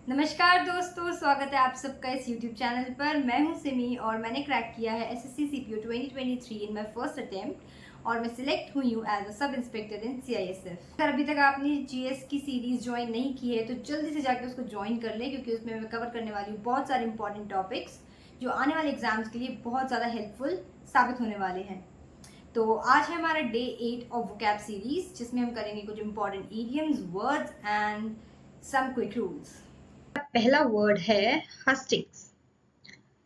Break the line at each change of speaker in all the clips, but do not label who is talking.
नमस्कार दोस्तों, स्वागत है आप सबका इस YouTube चैनल पर। मैं हूं सिमी और मैंने क्रैक किया है SSC CPO 2023 in my first attempt और मैं सिलेक्ट हुई हूं as a sub inspector in CISF. अगर अभी तक आपने जीएस की सीरीज ज्वाइन नहीं की है तो जल्दी से जाकर उसको ज्वाइन कर ले, क्योंकि उसमें मैं कवर करने वाली हूँ बहुत सारे इंपॉर्टेंट टॉपिक्स जो आने वाले एग्जाम्स के लिए बहुत ज़्यादा हेल्पफुल साबित होने वाले हैं। तो आज है हमारा डे 8 ऑफ वोकैब सीरीज, जिसमें हम करेंगे कुछ important idioms, words and some quick rules. पहला वर्ड है हस्टिंग्स।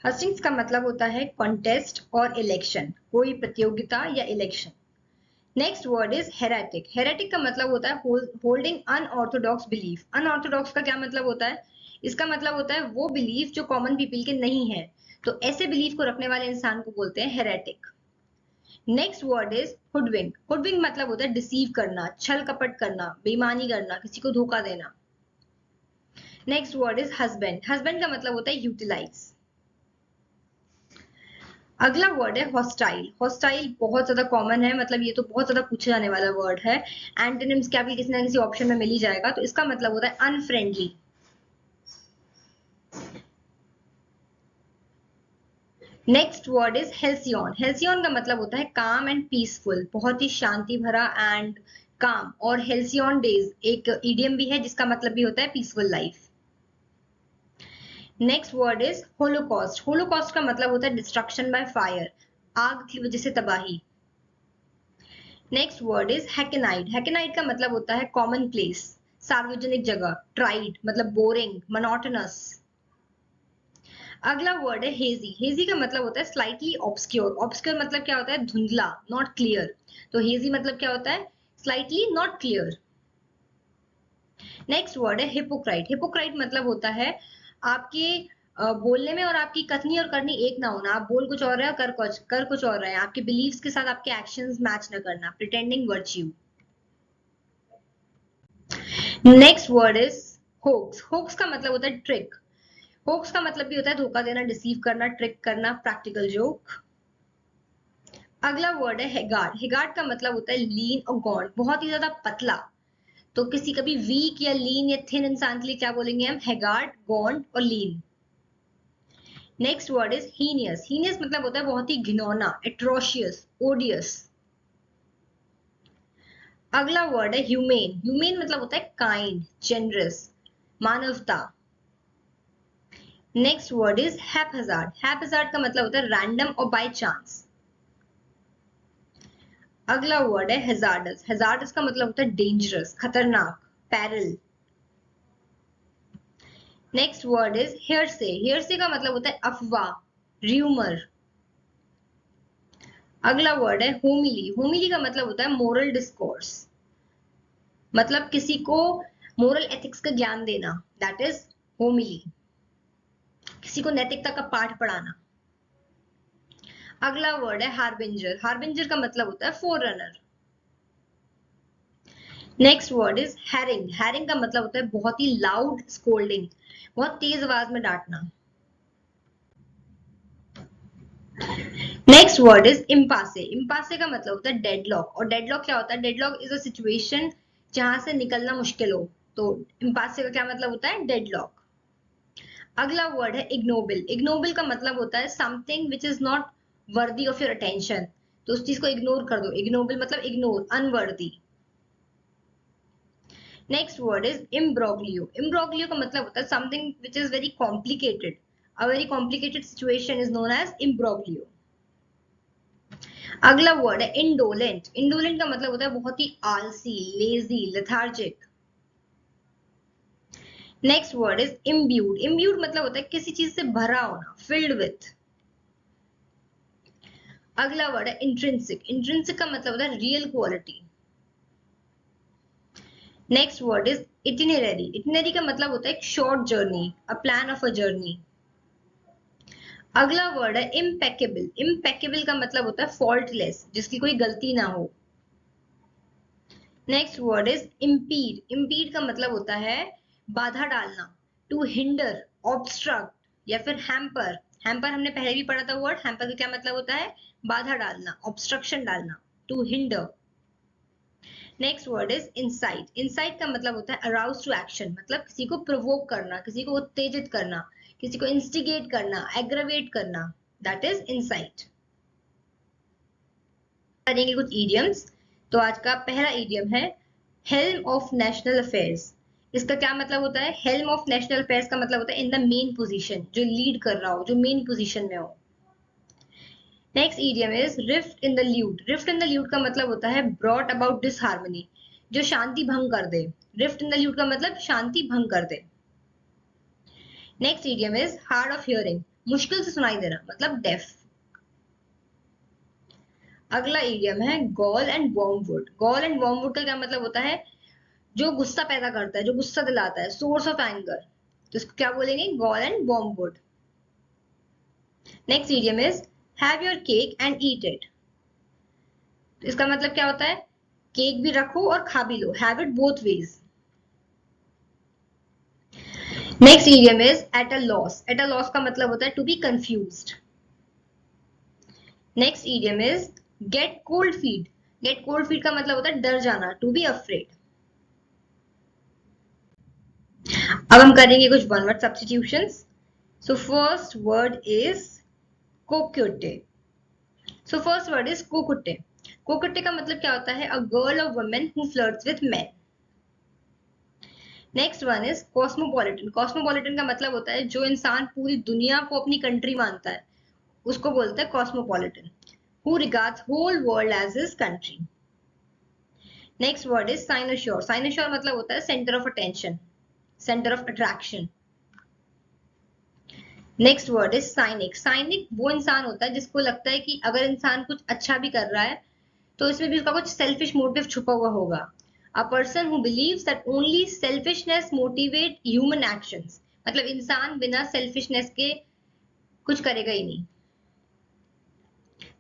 हस्टिंग्स का मतलब होता है कॉन्टेस्ट और इलेक्शन, कोई प्रतियोगिता या election. Next word is heretic. Heretic का मतलब होता है होल्डिंग अनऑर्थोडॉक्स बिलीफ। अनऑर्थोडॉक्स का क्या मतलब होता है? इसका मतलब होता है वो बिलीफ जो कॉमन पीपल के नहीं है, तो ऐसे बिलीफ को रखने वाले इंसान को बोलते हैं heretic. Next word is hoodwink. Hoodwink मतलब होता है डिसीव करना, छल कपट करना, बेईमानी करना, किसी को धोखा देना। Next word is husband. Husband का मतलब होता है यूटिलाइज। अगला वर्ड है हॉस्टाइल। हॉस्टाइल बहुत ज्यादा कॉमन है, मतलब ये तो बहुत ज्यादा पूछे जाने वाला वर्ड है। एंटोनिम्स क्या भी किसी ना किसी ऑप्शन में मिल ही जाएगा, तो इसका मतलब होता है unfriendly. Next word is halcyon. Halcyon का मतलब होता है काम एंड पीसफुल, बहुत ही शांति भरा एंड काम। और हेल्सियन डेज एक इडियम भी है जिसका मतलब भी होता है peaceful life. Next word is Holocaust. Holocaust का मतलब होता है डिस्ट्रक्शन बाय फायर, आग की वजह से तबाही। Next word is hackneyed. Hackneyed का मतलब होता है कॉमन प्लेस, सार्वजनिक जगह। ट्राइड मतलब बोरिंग, मोनोटोनस। अगला वर्ड है हेजी। हेजी का मतलब होता है स्लाइटली ऑब्सक्योर। ऑब्सक्योर मतलब क्या होता है? धुंधला, नॉट क्लियर। तो हेजी मतलब क्या होता है? Slightly not clear. Next word है हिपोक्राइट। हिपोक्राइट मतलब होता है आपके बोलने में और आपकी कथनी और करनी एक ना होना। आप बोल कुछ और रहे हो, कर कुछ और रहे हैं। आपके बिलीव्स के साथ आपके एक्शंस मैच न करना, pretending virtue. Next word is hoax. Hoax का मतलब होता है ट्रिक। होक्स का मतलब भी होता है धोखा देना, डिसीव करना, ट्रिक करना, प्रैक्टिकल जोक। अगला वर्ड है हेगार्ड। हेगार्ड का मतलब होता है लीन और गॉन्ट, बहुत ही ज्यादा पतला। तो किसी कभी वीक या लीन या थिन इंसान के लिए क्या बोलेंगे हम? हेगार्ड, गॉन्ट और lean. Next word is heinous. Heinous मतलब होता है बहुत ही घिनौना, एट्रोशियस, ओडियस। अगला वर्ड है ह्यूमेन। ह्यूमेन मतलब होता है काइंड, जेनरस, मानवता। Next word is haphazard. Haphazard का मतलब होता है रैंडम और बाय चांस। अगला वर्ड है हैजार्डस। हैजार्डस का मतलब होता है डेंजरस, खतरनाक, perilous. Next word is hearsay. Hearsay का मतलब होता है अफवाह, र्यूमर। अगला वर्ड है होमिली। होमिली का मतलब होता है मोरल डिस्कोर्स, मतलब किसी को मोरल एथिक्स का ज्ञान देना, दैट इज होमिली। किसी को नैतिकता का पाठ पढ़ाना। अगला वर्ड है हार्बिंजर। हार्बिंजर का मतलब होता है forerunner. Next word is herring. Herring का मतलब होता है बहुत ही लाउड स्कोल्डिंग, बहुत तेज आवाज में डांटना। Next word is impasse. Impasse का मतलब होता है डेडलॉक। और डेडलॉक क्या होता है? डेडलॉक इज अ सिचुएशन जहां से निकलना मुश्किल हो, तो इम्पासे का क्या मतलब होता है? डेडलॉक। अगला वर्ड है इग्नोबल। इग्नोबल का मतलब होता है something which is not worthy of your attention, तो उस चीज को इग्नोर कर दो। इग्नोबल मतलब ignore, unworthy. Next word is imbroglio. Imbroglio का मतलब होता है something which is very complicated. A very complicated situation is known as imbroglio. अगला वर्ड है इंडोलेंट। इंडोलेंट का मतलब होता है बहुत ही आलसी, lazy, lethargic. Next word is imbued. Imbued मतलब होता है किसी चीज से भरा होना, फिल्ड विथ। अगला वर्ड है इंट्रिंसिक। इंट्रिंसिक का मतलब होता है real quality. Next word is itinerary. Itinerary का मतलब होता है एक short journey, a plan of a journey. अगला वर्ड है इम्पेकेबल। इम्पेकेबल का मतलब होता है फॉल्टलेस, जिसकी कोई गलती ना हो। Next word is impede. Impede का मतलब होता है बाधा डालना, टू हिंडर, ऑब्स्ट्रक्ट या फिर हैम्पर। हैम्पर हमने पहले भी पढ़ा था वर्ड। हैम्पर का क्या मतलब होता है? बाधा डालना, ऑब्स्ट्रक्शन डालना, to hinder. Next word is insight. Insight का मतलब होता है अराउज टू एक्शन, मतलब किसी को प्रोवोक करना, किसी को उत्तेजित करना, किसी को इंस्टिगेट करना, एग्रावेट करना, दैट इज इंसाइट। करेंगे कुछ इडियम्स। तो आज का पहला इडियम है हेल्म ऑफ नेशनल अफेयर्स। इसका क्या मतलब होता है? हेल्म ऑफ नेशनल अफेयर्स का मतलब होता है इन द मेन पोजीशन, जो लीड कर रहा हो, जो मेन पोजीशन में हो। Next idiom is rift in the lewd. Rift in the lute का मतलब होता है ब्रॉट अबाउट डिसहार्मनी, जो शांति भंग कर दे। रिफ्ट इन द ल्यूट का मतलब शांति भंग कर दे। Next idiom is hard of hearing, मुश्किल से सुनाई देना, मतलब डेफ। अगला इडियम है gall and wormwood. Gall and wormwood का क्या मतलब होता है? जो गुस्सा पैदा करता है, जो गुस्सा दिलाता है, सोर्स ऑफ एंगर। तो इसको क्या बोलेंगे? Gall and wormwood. Next idiom is have your cake and eat it. तो इसका मतलब क्या होता है? केक भी रखो और खा भी लो, have it both ways. Next idiom is at a loss. At a loss का मतलब होता है to be confused. Next idiom is get cold feet. Get cold feet का मतलब होता है डर जाना, टू बी अफ्रेड। अब हम करेंगे कुछ one word substitutions. So first word is coquette. So first word is coquette. Coquette का मतलब क्या होता है? A girl or women who flirts with men. Next one is cosmopolitan. Cosmopolitan का मतलब होता है जो इंसान पूरी दुनिया को अपनी कंट्री मानता है, उसको बोलते हैं cosmopolitan. Who regards whole world as his country. Next word is cynosure. Cynosure मतलब होता है centre of attention, centre of attraction. Next word is cynic. Cynic वो इंसान होता है जिसको लगता है कि अगर इंसान कुछ अच्छा भी कर रहा है तो इसमें भी उसका कुछ सेल्फिश मोटिव छुपा हुआ होगा। A person who believes that only selfishness motivates human actions, मतलब इंसान बिना सेल्फिशनेस के कुछ करेगा ही नहीं।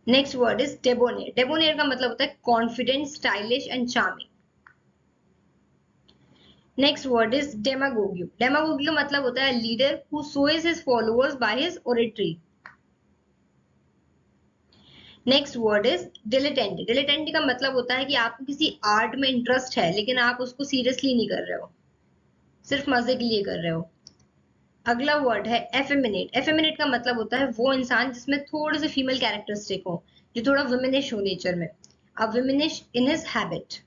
Next word is debonair. Debonair का मतलब होता है confident, stylish and charming. Next word is demagogue. Demagogue मतलब होता है leader who sways his followers by his oratory. Next word is dilettante. Dilettante का मतलब होता है कि आपको किसी आर्ट में इंटरेस्ट है लेकिन आप उसको सीरियसली नहीं कर रहे हो, सिर्फ मजे के लिए कर रहे हो। अगला वर्ड है एफेमिनेट। एफेमिनेट का मतलब होता है वो इंसान जिसमें थोड़े से फीमेल कैरेक्टरिस्टिक हो, जो थोड़ा विमेनिश हो नेचर में, a womanish in his habit.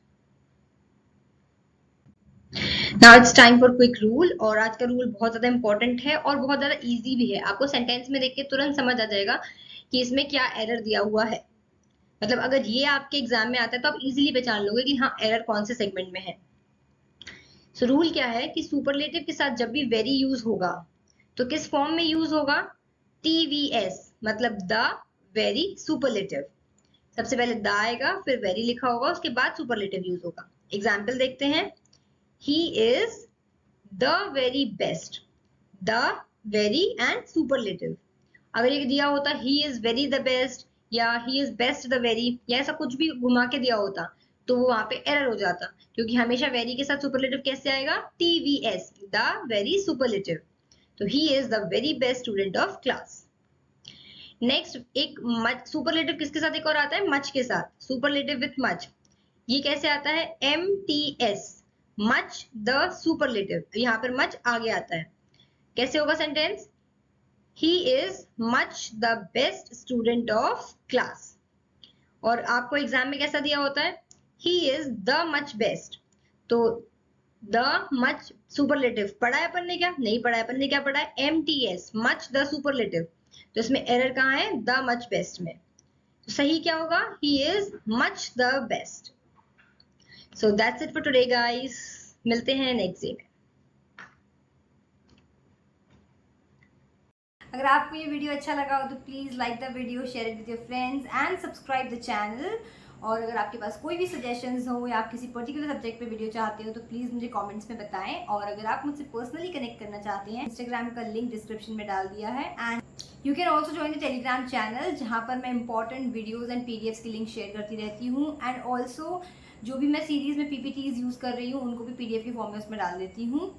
Now it's time for quick rule. और आज का रूल बहुत ज्यादा इंपॉर्टेंट है और बहुत ज्यादा इजी भी है। आपको सेंटेंस में देख के तुरंत समझ आ जाएगा कि इसमें क्या एरर दिया हुआ है। मतलब अगर ये आपके एग्जाम में आता है तो आप इजीली पहचान लोगे कि हाँ एरर कौन से सेगमेंट में है। सो रूल क्या है कि सुपरलेटिव के साथ जब भी वेरी यूज होगा तो किस फॉर्म में यूज होगा? TVS, मतलब द वेरी सुपरलेटिव। सबसे पहले द आएगा, फिर वेरी लिखा होगा, उसके बाद सुपरलेटिव यूज होगा। एग्जाम्पल देखते हैं। He is the very best, the very and superlative. अगर ये दिया होता he is very the best या he is best the very या ऐसा कुछ भी घुमा के दिया होता तो वो वहां पे एरर हो जाता, क्योंकि हमेशा वेरी के साथ सुपरलेटिव कैसे आएगा? TVS, the very superlative. तो he is the very best student of class. Next एक सुपरलेटिव किसके साथ एक और आता है? मच के साथ, सुपरलेटिव विथ मच। ये कैसे आता है? MTS, much the superlative. यहाँ पर मच आगे आता है। कैसे होगा sentence? He is much the best student of class। और आपको एग्जाम में कैसा दिया होता है? He is the much best। तो the much सुपरलेटिव पढ़ा है अपन ने क्या? नहीं पढ़ा है। अपन ने क्या पढ़ा है? MTS, much the superlative। तो इसमें एरर कहाँ है? the much best में। तो सही क्या होगा? He is much the best। So that's it for today guys। मिलते हैं नेक्स्ट डे में। अगर आपको ये वीडियो अच्छा लगा हो तो please like the video, share it with your friends and subscribe the channel. और अगर आपके पास कोई भी सजेशंस हो या आप किसी पर्टिकुलर सब्जेक्ट पे वीडियो चाहते हो तो प्लीज़ मुझे कमेंट्स में बताएं। और अगर आप मुझसे पर्सनली कनेक्ट करना चाहते हैं, इंस्टाग्राम का लिंक डिस्क्रिप्शन में डाल दिया है। And you can also join the Telegram channel, जहाँ पर मैं इंपॉर्टेंट वीडियोज़ एंड PDFs की लिंक शेयर करती रहती हूँ। एंड ऑल्सो जो भी मैं सीरीज़ में PPTs यूज़ कर रही हूँ उनको भी PDF के फॉर्म में उसमें डाल देती हूँ।